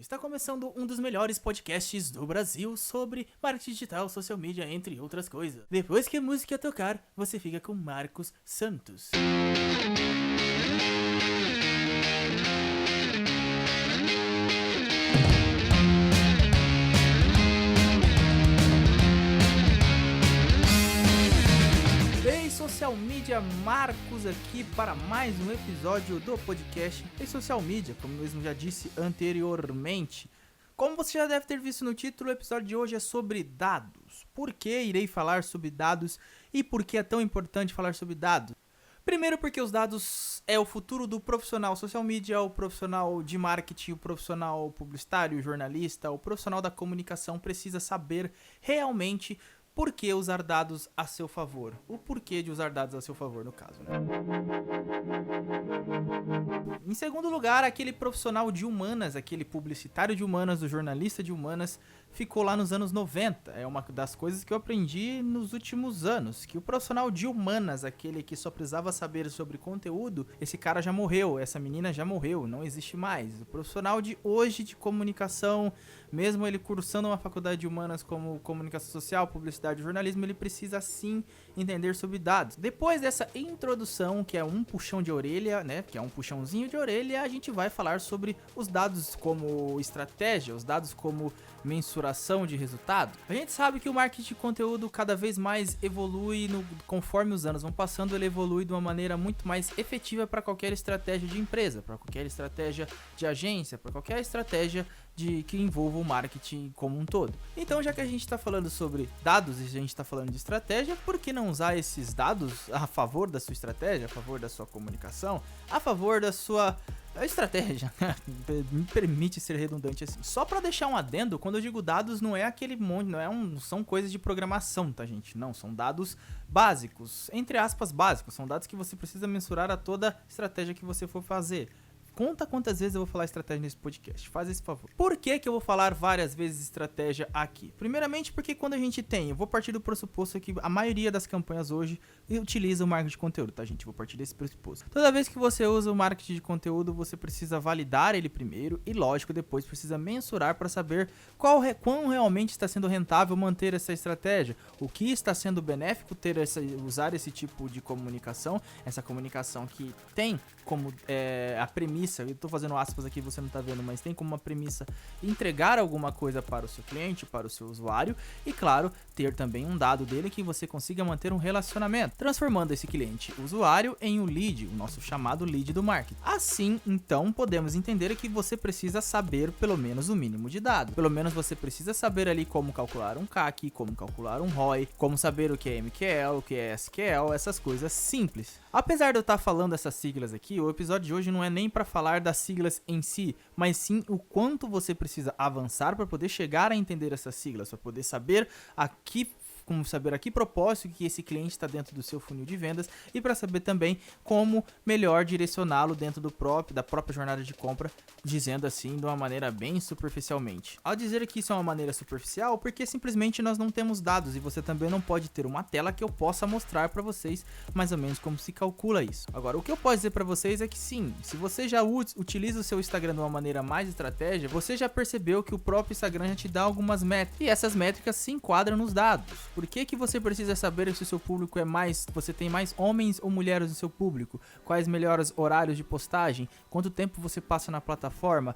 Está começando um dos melhores podcasts do Brasil sobre marketing digital, social media, entre outras coisas. Depois que a música tocar, você fica com Marcos Santos. Social Media, Marcos aqui para mais um episódio do podcast em Social Media, como eu mesmo já disse anteriormente. Como você já deve ter visto no título, o episódio de hoje é sobre dados. Por que irei falar sobre dados e por que é tão importante falar sobre dados? Primeiro porque os dados é o futuro do profissional social media, o profissional de marketing, o profissional publicitário, o jornalista, o profissional da comunicação precisa saber realmente por que usar dados a seu favor? O porquê de usar dados a seu favor, no caso, né? Em segundo lugar, aquele profissional de humanas, aquele publicitário de humanas, o jornalista de humanas, ficou lá nos anos 90. É uma das coisas que eu aprendi nos últimos anos, que o profissional de humanas, aquele que só precisava saber sobre conteúdo, esse cara já morreu, essa menina já morreu, não existe mais. O profissional de hoje de comunicação, mesmo ele cursando uma faculdade de humanas como comunicação social, publicidade e jornalismo, ele precisa sim entender sobre dados. Depois dessa introdução, que é um puxão de orelha, né, que é um puxãozinho de orelha, a gente vai falar sobre os dados como estratégia, os dados como mensuração de resultado. A gente sabe que o marketing de conteúdo cada vez mais evolui conforme os anos vão passando, ele evolui de uma maneira muito mais efetiva para qualquer estratégia de empresa, para qualquer estratégia de agência, para qualquer estratégia que envolva o marketing como um todo. Então, já que a gente está falando sobre dados e a gente está falando de estratégia, por que não usar esses dados a favor da sua estratégia, a favor da sua comunicação, a favor da sua estratégia? Me permite ser redundante assim. Só para deixar um adendo, quando eu digo dados, não é aquele monte, não são coisas de programação, tá, gente? Não, são dados básicos, entre aspas básicos, são dados que você precisa mensurar a toda estratégia que você for fazer. Conta quantas vezes eu vou falar estratégia nesse podcast, faz esse favor. Por que eu vou falar várias vezes estratégia aqui? Primeiramente porque quando a gente eu vou partir do pressuposto que a maioria das campanhas hoje utiliza o marketing de conteúdo, tá, gente? Vou partir desse pressuposto. Toda vez que você usa o marketing de conteúdo, você precisa validar ele primeiro e, lógico, depois precisa mensurar para saber quão realmente está sendo rentável manter essa estratégia, o que está sendo benéfico usar esse tipo de comunicação, essa comunicação que tem como a premissa, eu tô fazendo aspas aqui, você não tá vendo, mas tem como uma premissa entregar alguma coisa para o seu cliente, para o seu usuário e, claro, ter também um dado dele que você consiga manter um relacionamento, transformando esse cliente usuário em um lead, o nosso chamado lead do marketing. Assim, então, podemos entender que você precisa saber pelo menos o mínimo de dados. Pelo menos você precisa saber ali como calcular um CAC, como calcular um ROI, como saber o que é MQL, o que é SQL, essas coisas simples. Apesar de eu estar falando essas siglas aqui, o episódio de hoje não é nem para falar das siglas em si, mas sim o quanto você precisa avançar para poder chegar a entender essas siglas, para poder saber como saber a que propósito que esse cliente está dentro do seu funil de vendas e para saber também como melhor direcioná-lo dentro da própria jornada de compra, dizendo assim de uma maneira bem superficialmente. Ao dizer que isso é uma maneira superficial, porque simplesmente nós não temos dados e você também não pode ter uma tela que eu possa mostrar para vocês mais ou menos como se calcula isso. Agora, o que eu posso dizer para vocês é que sim, se você já utiliza o seu Instagram de uma maneira mais estratégica, você já percebeu que o próprio Instagram já te dá algumas métricas e essas métricas se enquadram nos dados. Por que você precisa saber se o seu público você tem mais homens ou mulheres no seu público? Quais melhores horários de postagem? Quanto tempo você passa na plataforma?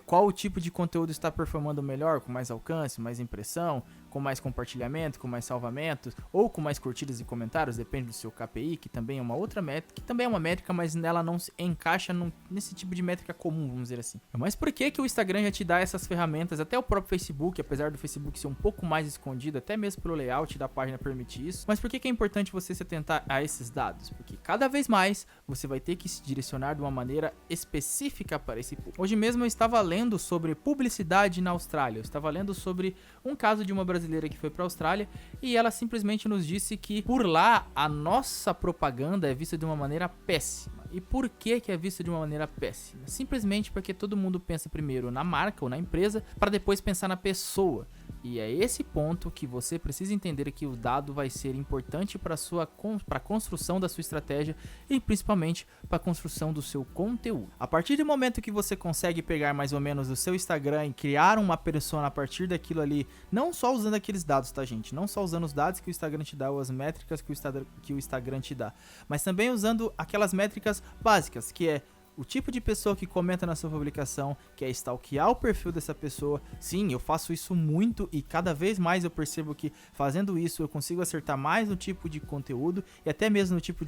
Qual o tipo de conteúdo está performando melhor? Com mais alcance, mais impressão, com mais compartilhamento, com mais salvamentos ou com mais curtidas e comentários? Depende do seu KPI, que também é uma outra métrica, que também é uma métrica, mas ela não se encaixa nesse tipo de métrica comum, vamos dizer assim. Mas por que o Instagram já te dá essas ferramentas? Até o próprio Facebook, apesar do Facebook ser um pouco mais escondido, até mesmo pelo layout da página permitir isso. Mas por que é importante você se atentar a esses dados? Porque cada vez mais você vai ter que se direcionar de uma maneira específica para esse público. Hoje mesmo eu estava lendo sobre publicidade na Austrália. Eu estava lendo sobre um caso de uma brasileira que foi para a Austrália e ela simplesmente nos disse que por lá a nossa propaganda é vista de uma maneira péssima. E por que é vista de uma maneira péssima? Simplesmente porque todo mundo pensa primeiro na marca ou na empresa para depois pensar na pessoa. E é esse ponto que você precisa entender que o dado vai ser importante para a construção da sua estratégia e principalmente para a construção do seu conteúdo. A partir do momento que você consegue pegar mais ou menos o seu Instagram e criar uma persona a partir daquilo ali, não só usando aqueles dados, tá, gente? Não só usando os dados que o Instagram te dá ou as métricas que o Instagram te dá, mas também usando aquelas métricas básicas, que é o tipo de pessoa que comenta na sua publicação, que é stalkear o perfil dessa pessoa. Sim, eu faço isso muito e cada vez mais eu percebo que fazendo isso eu consigo acertar mais no tipo de conteúdo e até mesmo no tipo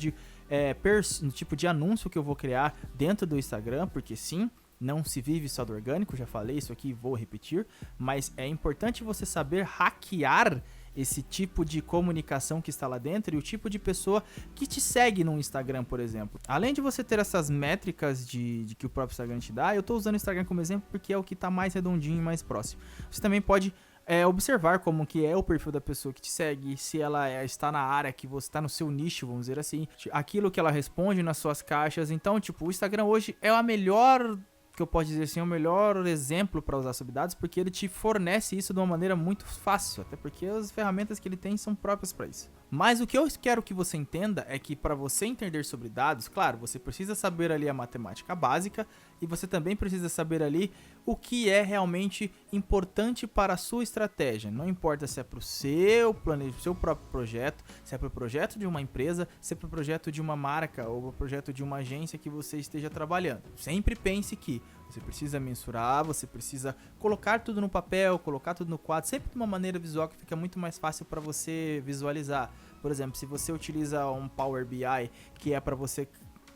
de anúncio que eu vou criar dentro do Instagram, porque sim, não se vive só do orgânico, já falei isso aqui e vou repetir, mas é importante você saber hackear esse tipo de comunicação que está lá dentro e o tipo de pessoa que te segue no Instagram, por exemplo. Além de você ter essas métricas de que o próprio Instagram te dá, eu estou usando o Instagram como exemplo porque é o que está mais redondinho e mais próximo. Você também pode observar como que é o perfil da pessoa que te segue, se ela está na área que você está no seu nicho, vamos dizer assim, aquilo que ela responde nas suas caixas. Então, tipo, o Instagram hoje é a melhor, que eu posso dizer assim, é o melhor exemplo para usar sobre dados, porque ele te fornece isso de uma maneira muito fácil, até porque as ferramentas que ele tem são próprias para isso. Mas o que eu quero que você entenda é que para você entender sobre dados, claro, você precisa saber ali a matemática básica e você também precisa saber ali o que é realmente importante para a sua estratégia. Não importa se é para o seu próprio projeto, se é para o projeto de uma empresa, se é para o projeto de uma marca ou para o projeto de uma agência que você esteja trabalhando. Sempre pense que você precisa mensurar, você precisa colocar tudo no papel, colocar tudo no quadro, sempre de uma maneira visual que fica muito mais fácil para você visualizar. Por exemplo, se você utiliza um Power BI, que é para você,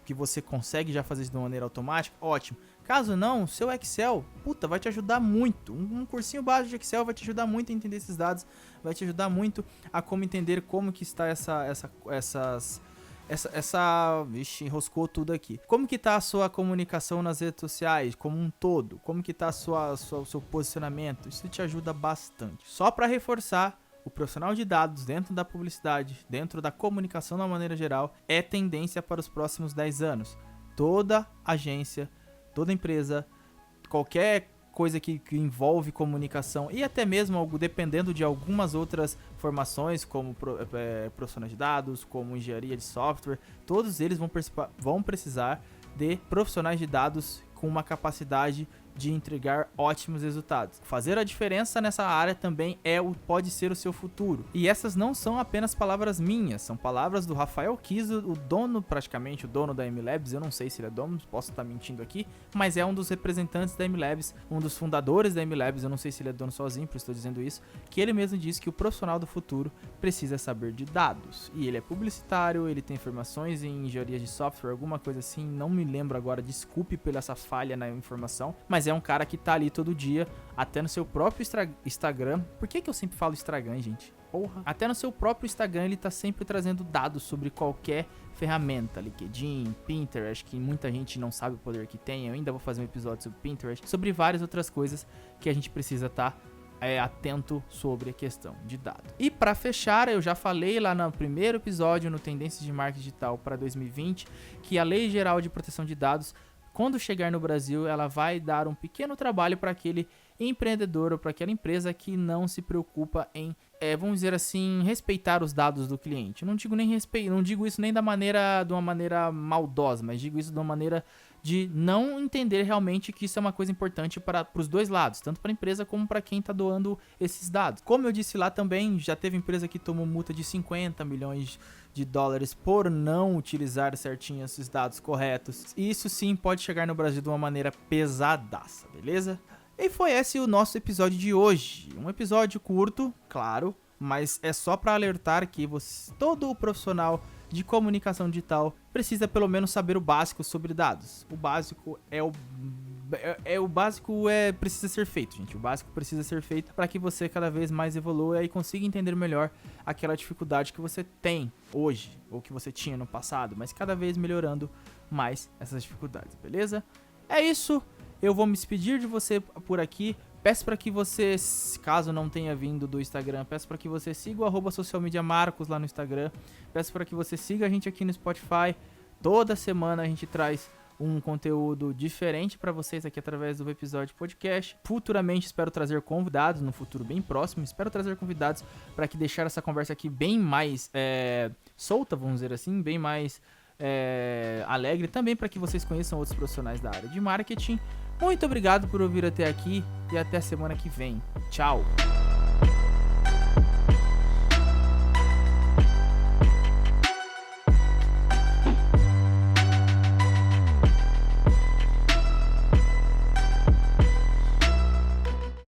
que você consegue já fazer isso de uma maneira automática, ótimo. Caso não, seu Excel, vai te ajudar muito. Um cursinho básico de Excel vai te ajudar muito a entender esses dados, vai te ajudar muito a como entender como que está Vixe, enroscou tudo aqui. Como que tá a sua comunicação nas redes sociais, como um todo? Como que tá o seu posicionamento? Isso te ajuda bastante. Só para reforçar, o profissional de dados dentro da publicidade, dentro da comunicação de uma maneira geral, é tendência para os próximos 10 anos. Toda agência, toda empresa, qualquer coisa que envolve comunicação e até mesmo dependendo de algumas outras formações, como profissionais de dados, como engenharia de software, todos eles vão precisar de profissionais de dados com uma capacidade de entregar ótimos resultados. Fazer a diferença nessa área também pode ser o seu futuro. E essas não são apenas palavras minhas, são palavras do Rafael Kiso, o dono da MLabs. Eu não sei se ele é dono, posso estar mentindo aqui, mas é um dos representantes da MLabs, um dos fundadores da MLabs. Eu não sei se ele é dono sozinho, por isso estou dizendo isso, que ele mesmo disse que o profissional do futuro precisa saber de dados. E ele é publicitário, ele tem formações em engenharia de software, alguma coisa assim, não me lembro agora, desculpe pela essa falha na informação, mas é um cara que tá ali todo dia, até no seu próprio Instagram. Por que eu sempre falo Instagram, gente? Porra. Até no seu próprio Instagram ele tá sempre trazendo dados sobre qualquer ferramenta, LinkedIn, Pinterest, que muita gente não sabe o poder que tem. Eu ainda vou fazer um episódio sobre Pinterest, sobre várias outras coisas que a gente precisa estar atento sobre a questão de dados. E para fechar, eu já falei lá no primeiro episódio, no Tendências de Marketing Digital para 2020, que a Lei Geral de Proteção de Dados, quando chegar no Brasil, ela vai dar um pequeno trabalho para aquele empreendedor ou para aquela empresa que não se preocupa em, vamos dizer assim, respeitar os dados do cliente. Eu não digo isso nem de uma maneira maldosa, mas digo isso de uma maneira de não entender realmente que isso é uma coisa importante para os dois lados, tanto para a empresa como para quem está doando esses dados. Como eu disse lá também, já teve empresa que tomou multa de 50 milhões de dólares por não utilizar certinho esses dados corretos. E isso sim pode chegar no Brasil de uma maneira pesadaça, beleza? E foi esse o nosso episódio de hoje. Um episódio curto, claro, mas é só para alertar que todo o profissional de comunicação digital precisa pelo menos saber o básico sobre dados. O básico precisa ser feito, gente. O básico precisa ser feito para que você cada vez mais evolua e consiga entender melhor aquela dificuldade que você tem hoje ou que você tinha no passado, mas cada vez melhorando mais essas dificuldades, beleza? É isso. Eu vou me despedir de você por aqui. Peço para que você, caso não tenha vindo do Instagram, peço para que você siga o @socialmediamarcos lá no Instagram. Peço para que você siga a gente aqui no Spotify. Toda semana a gente traz um conteúdo diferente para vocês aqui através do episódio podcast. Futuramente espero trazer convidados, no futuro bem próximo, espero trazer convidados para que deixar essa conversa aqui bem mais solta, vamos dizer assim, bem mais alegre, também para que vocês conheçam outros profissionais da área de marketing. Muito obrigado por ouvir até aqui e até a semana que vem. Tchau!